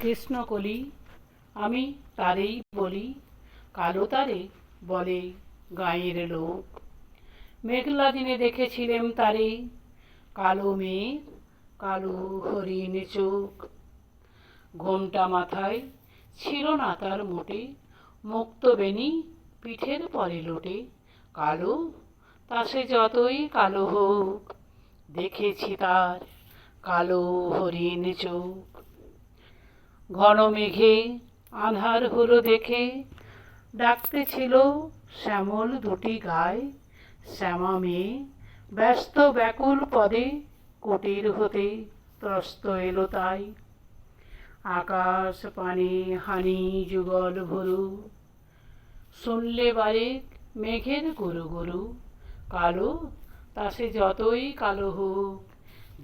কৃষ্ণকলি আমি তারেই বলি, কালো তারে বলে গাঁয়ের লোক। মেঘলা দিনে দেখেছিলেম তারে, কালো মেঘ কালো হরিণ চোখ। ঘোমটা মাথায় ছিল না তার মোটে, মুক্ত বেণী পিঠের পরে লোটে। কালো তা সে যতই কালো হোক, দেখেছি তার কালো হরিণ চোখ। ঘন মেঘে আঁধার হলো দেখে, ডাকতেছিল শ্যামল দুটি গায়। শ্যামা মেয়ে ব্যস্ত ব্যাকুল পদে, কুটির হতে ত্রস্ত এলো তাই। আকাশ পানে হানি যুগল ভরু, শুনলে বারেক মেঘের গুরু গুরু। কালো তা সে যতই কালো হোক,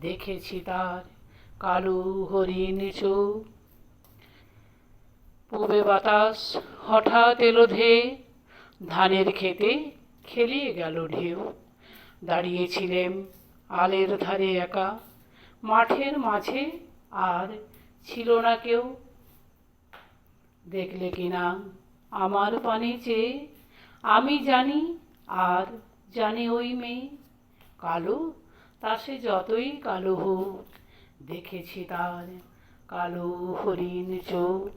দেখেছি তার কালো হরিণ চোখ। পূবে বাতাস হঠাৎ এলো ধেয়ে, ধানের খেতে খেলিয়ে গেল ঢেউ। দাঁড়িয়েছিলেম আলের ধারে একা, মাঠের মাঝে আর ছিল না কেউ। দেখলে কিনা আমার পানে চেয়ে, আমি জানি আর জানে ওই মেয়ে। কালো তা সে যতই কালো হোক, দেখেছি তার কালো হরিণ চোখ।